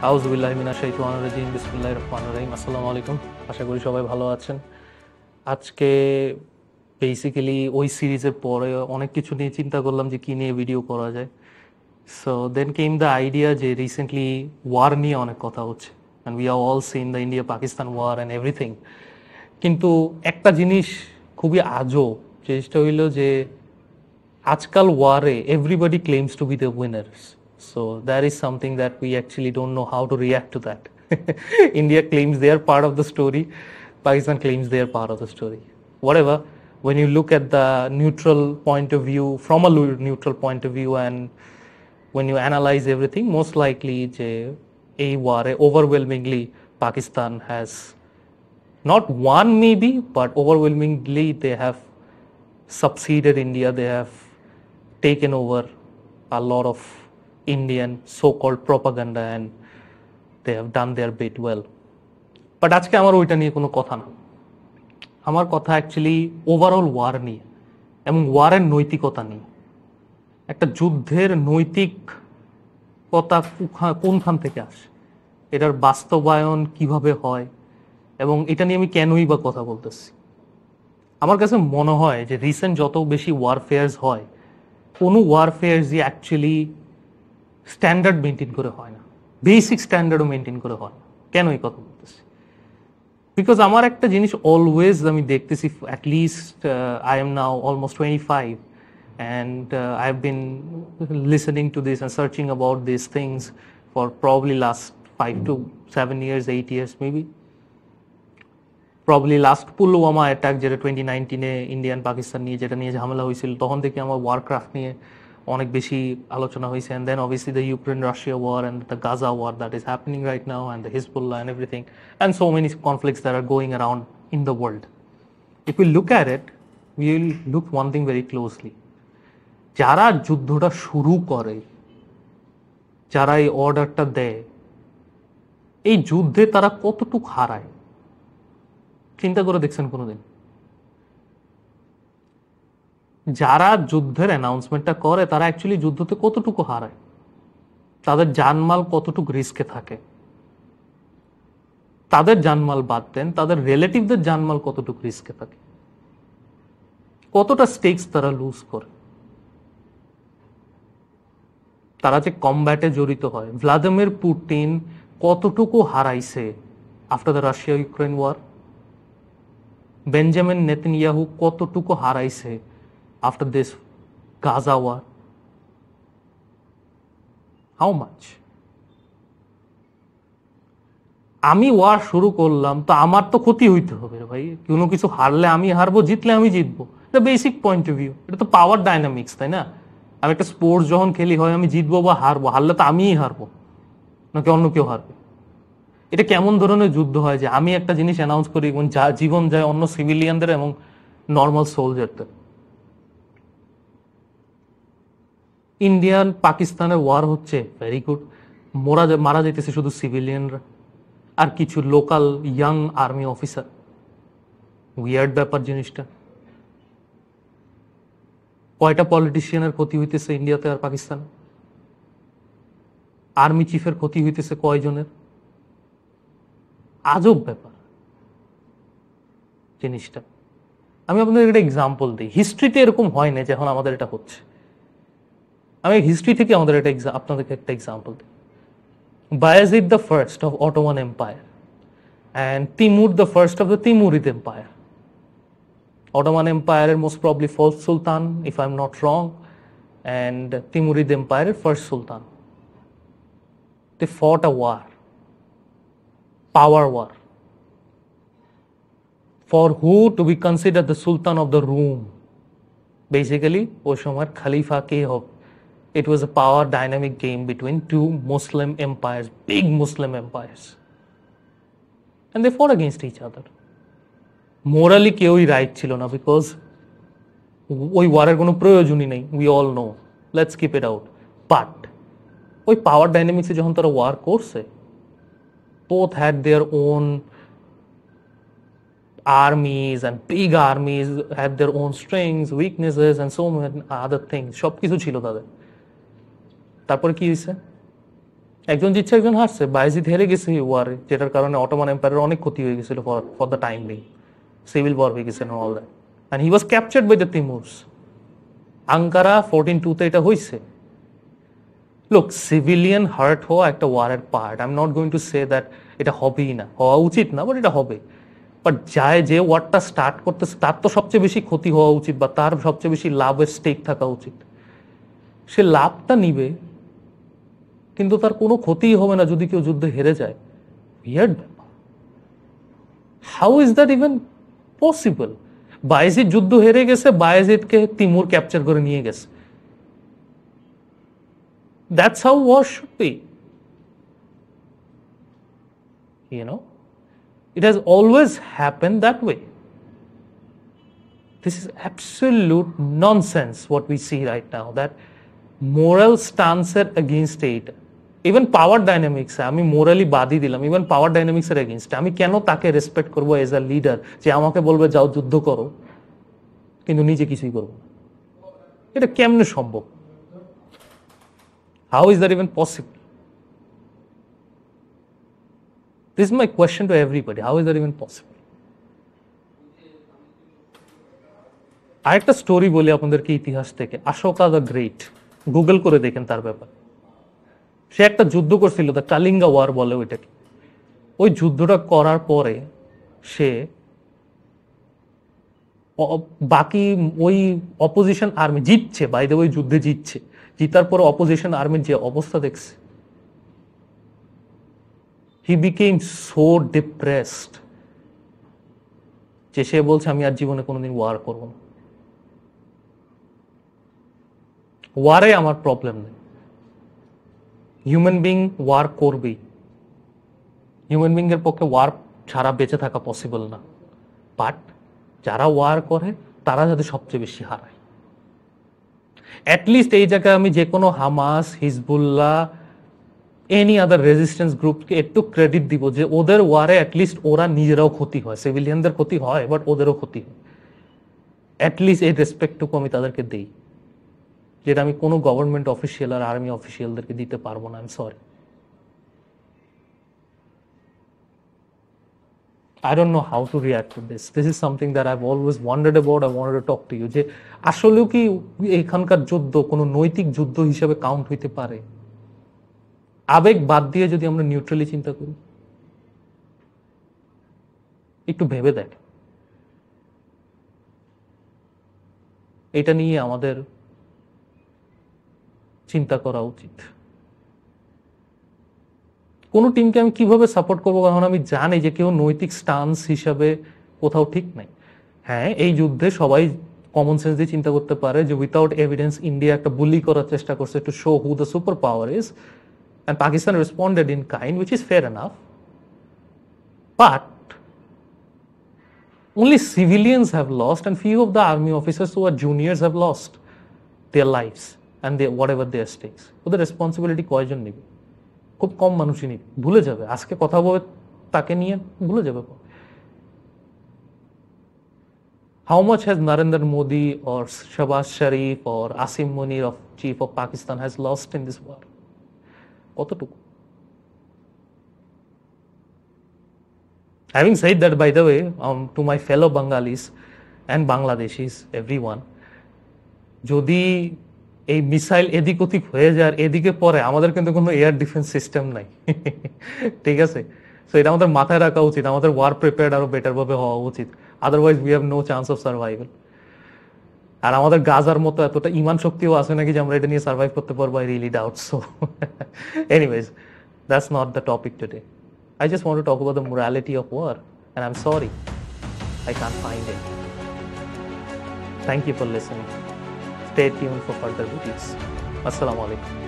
আউযুবিল্লাহি মিনাশ শাইতানির রাজিম বিসমিল্লাহির রহমানির রহিম। আসসালামু আলাইকুম, আশা করি সবাই ভালো আছেন। আজকে বেসিক্যালি ওই সিরিজের পরে অনেক কিছু নিয়ে চিন্তা করলাম যে কি নিয়ে ভিডিও করা যায়। So then came the idea যে রিসেন্টলি ওয়ার নিয়ে অনেক কথা হচ্ছে, and we are all seen the India Pakistan war and everything. কিন্তু একটা জিনিস খুবই আজব, জিনিসটা হইল যে আজকাল ওয়ারে everybody claims to be the winners. So that is something that we actually don't know how to react to that. India claims their part of the story, Pakistan claims their part of the story. Whatever, when you look at the neutral point of view, from a neutral point of view, and when you analyze everything, most likely যে এই ওয়ারে overwhelmingly Pakistan has not won maybe, but overwhelmingly they have succeeded India. They have taken over a lot of Indian so-called propaganda and they have done their bit well. But আজকে আমার ওইটা নিয়ে কোনো কথা না, আমার কথা অ্যাকচুয়ালি ওভারঅল ওয়ার নিয়ে এবং ওয়ারের নৈতিকতা নিয়ে। একটা যুদ্ধের নৈতিকতা কোনখান থেকে আসে, এটার বাস্তবায়ন কিভাবে হয়, এবং এটা নিয়ে আমি কেনই বা কথা বলতেছি। আমার কাছে মনে হয় যে রিসেন্ট যত বেশি ওয়ারফেয়ার্স হয়, কোনো ওয়ারফেয়ার্সই অ্যাকচুয়ালি স্ট্যান্ডার্ড মেনটেন করে হয় না, বেসিক স্ট্যান্ডার্ডও মেনটেন করে হয় না। কেন এই কথা বলতেছি? বিকজ আমার একটা জিনিস অলওয়েজ আমি দেখতেছি, at least I am now almost 25 and I have been listening to this and searching about these things for probably last 5 to 7 years, 8 years maybe. Probably last Pulwama attack, যেটা 2019-এ ইন্ডিয়ান পাকিস্তান নিয়ে যেটা নিয়ে ঝামেলা হয়েছিল, তখন থেকে আমার ওয়ারক্রাফট নিয়ে অনেক বেশি আলোচনা হয়েছে। And then obviously the Ukraine Russia war and the Gaza war that is happening right now, and the Hezbollah and everything, and so many conflicts that are going around in the world. If we look at it, we will look one thing very closely. যারা যুদ্ধটা শুরু করে, যারা এই অর্ডারটা দেয়, এই যুদ্ধে তারা কতটুকু হারায় চিন্তা করে দেখছেন কোনোদিন? যারা যুদ্ধের অ্যানাউন্সমেন্টটা করে তারা অ্যাকচুয়ালি যুদ্ধতে কতটুকু হারায়, তাদের জানমাল কতটুকু রিস্কে থাকে, তাদের জানমাল বাদ দেন, তাদের রিলেটিভদের জানমাল কতটুকু রিস্কে থাকে, কতটা স্টেকস তারা লুজ করে, তারা যে কমব্যাটে জড়িত হয়। ভ্লাদিমির পুতিন কতটুকু হারাইছে after the Russia Ukraine war, Benjamin Netanyahu কতটুকু হারাইছে after this Gaza war, how much? আমি ওয়ার শুরু করলাম তো আমার তো ক্ষতি হইতে হবে ভাই। কোনো কিছু হারলে আমি হারবো, জিতলে আমি জিতবো, এটা বেসিক পয়েন্ট অফ ভিউ। এটা তো পাওয়ার ডাইনামিক্স, তাই না? আমি একটা স্পোর্টস যখন খেলি, হয় আমি জিতবো বা হারবো, হারলে তো আমিই হারবো, নাকি অন্য কেউ হারবে? এটা কেমন ধরনের যুদ্ধ হয় যে আমি একটা জিনিস অ্যানাউন্স করি এবং যা জীবন যায় অন্য সিভিলিয়ানদের এবং নর্মাল সোলজারদের? ইন্ডিয়ান পাকিস্তানের ওয়ার হচ্ছে ভেরি গুড, মারা যাইতেছে শুধু সিভিলিয়ানরা আর কিছু local young army officer. Weird ব্যাপার জিনিসটা। কয়টা পলিটিশিয়ানের ক্ষতি হইতেছে ইন্ডিয়াতে আর পাকিস্তানে? আর্মি চিফের ক্ষতি হইতেছে কয়জনের? আজব ব্যাপার জিনিসটা। আমি আপনাদের একটা এক্সাম্পল দিই। হিস্ট্রিতে এরকম হয় না যখন আমাদের এটা হচ্ছে। আমি হিস্ট্রি থেকে আপনাদেরকে একটা এক্সাম্পল দিই। Bayezid the first of Ottoman empire and Timur the first of the Timurid empire. Ottoman এম্পায়ারের most probably first sultan, if I am not wrong, and Timurid এম্পায়ারের first sultan. They fought a war, power war, for who to be considered the Sultan of the Room. Basically, ওই সময় খলিফা কে হবে? It was a power dynamic game between two Muslim empires, big Muslim empires, and they fought against each other. Morally কেউই right ছিল না, because ওই ওয়ারের কোনো প্রয়োজনই নেই। We all know, let's keep it out. But ওই পাওয়ার ডাইনামিক্সে যখন তারা ওয়ার করছে, both had their own armies and big armies, had their own strengths, weaknesses and so many other things. সব কিছু ছিল তাদের। তারপরে কি হয়েছে? একজন জিতছে একজন হারছে, বায়েজিদ হেরে গেছে ওয়ারে, যেটার কারণে অটোমান এম্পায়ারের অনেক ক্ষতি হয়ে গেছিল for the time being, civil war হয়ে গেছে all that, and he was captured by the Timurs. Ankara 14-2 এটা হয়েছে। লোক, সিভিলিয়ান হার্ট হওয়া একটা ওয়ারের part, I am not going to say that এটা হবেই না, হওয়া উচিত না, বাট এটা হবে। বাট যে ওয়ারটা স্টার্ট করতেছে তার তো সবচেয়ে বেশি ক্ষতি হওয়া উচিত, বা তার সবচেয়ে বেশি লাভের স্টেক থাকা উচিত। সে লাভটা নিবে, কিন্তু তার কোনো ক্ষতিই হবে না যদি কেউ যুদ্ধে হেরে যায়। উইয়ার্ড ব্যাপার। How is that even possible? Bayezid যুদ্ধ হেরে গেছে, বায়েজিদকে তিমুর ক্যাপচার করে নিয়ে গেছে। That's how war should be. You know, it has always happened that way. This is absolute nonsense what we see right now, that moral stance against it. Even power dynamics, আমি morally বাদই দিলাম, even পাওয়ার dynamics এর against. আমি কেন তাকে respect করবো as a leader, যে আমাকে বলবে যাও যুদ্ধ করো, কিন্তু নিজে কিছুই করবো না? এটা কেমনে সম্ভব? How is that even possible? This is my question to everybody. How is that even possible? আরেকটা স্টোরি বলি আপনাদেরকে ইতিহাস থেকে, অশোকা দ্য গ্রেট, গুগল করে দেখেন তার ব্যাপার। সে একটা যুদ্ধ করছিল, দ্য কালিঙ্গা ওয়ার বলে ওইটাকে। ওই যুদ্ধটা করার পরে সে বাকি ওই অপোজিশন আর্মি জিতছে, বাইরে ওই যুদ্ধে জিতছে, জিতার পরে অপোজিশন আর্মির যে অবস্থা দেখছে, হি বিকেম সো ডিপ্রেসড যে সে বলছে আমি আর জীবনে কোনোদিন ওয়ার করব না। ওয়ারে আমার প্রবলেম নেই, হিউম্যান বিং ওয়ার করবেই, হিউম্যান বিং এর পক্ষে ওয়ার ছাড়া বেঁচে থাকা পসিবল না। বাট যারা ওয়ার করে তারা যাতে সবচেয়ে বেশি হারায়। অ্যাটলিস্ট এই জায়গায় আমি যে কোনো Hamas, Hezbollah, any other resistance গ্রুপকে একটু ক্রেডিট দিব যে ওদের ওয়ারে অ্যাটলিস্ট ওরা নিজেরাও ক্ষতি হয়, সিভিলিয়ানদের ক্ষতি হয়, বাট ওদেরও ক্ষতি হয়। অ্যাটলিস্ট এই রেসপেক্টটুকু আমি তাদেরকে দিই, যেটা আমি কোনো গভর্নমেন্ট অফিসিয়াল আর আর্মি অফিসিয়ালদেরকে দিতে পারবো না। I am sorry. I don't know how to react to this. This is something that I've always wondered about. I wanted to talk to you. যে আসলেও কি এখানকার যুদ্ধ কোনো নৈতিক যুদ্ধ হিসেবে কাউন্ট হইতে পারে? আবেগ বাদ দিয়ে যদি আমরা নিউট্রালি চিন্তা করি, একটু ভেবে দেখ। এটা নিয়ে আমাদের চিন্তা করা উচিত। কোনো টিমকে আমি কিভাবে সাপোর্ট করবো, কারণ আমি জানি যে কেউ নৈতিক স্টান্স হিসাবে কোথাও ঠিক নাই। হ্যাঁ, এই যুদ্ধে সবাই কমন সেন্স দিয়ে চিন্তা করতে পারে যে উইথাউট এভিডেন্স ইন্ডিয়া একটা বুলি করার চেষ্টা করছে to show who the super power is, and Pakistan responded in kind, which is fair enough. But only civilians have lost, and few of the army officers who are juniors have lost their lives and whatever their stakes. ওদের responsibility কয়জন নেবে? খুব কম মানুষই নেবে, ভুলে যাবে। আজকে কথা বলে তাকে নিয়ে ভুলে যাবে। How much has Narendra Modi or Shahbaz Sharif or Asim Munir, of Chief of Pakistan, has lost in this war? কতটুকু? Having said that, by the way, to my fellow Bengalis and Bangladeshis, everyone, যদি এই missile এদিক ওদিক হয়ে যায় আর এদিকে পরে, আমাদের কিন্তু কোনো এয়ার ডিফেন্স সিস্টেম নাই। ঠিক আছে? সো এটা আমাদের মাথায় রাখা উচিত। আমাদের ওয়ার প্রিপেয়ার্ড আরো বেটার ভাবে হওয়া উচিত, otherwise we have no chance of survival. আর আমাদের গাজার মতো এতটা ইমান শক্তিও আছে নাকি যে আমরা এটা নিয়ে সার্ভাইভ করতে পারবো? I really doubt so. Anyways, that's not the topic today. I just want to talk about the morality of war, and I'm sorry, I can't find it. Thank you for listening. Stay tuned for further videos. Assalamu alaikum.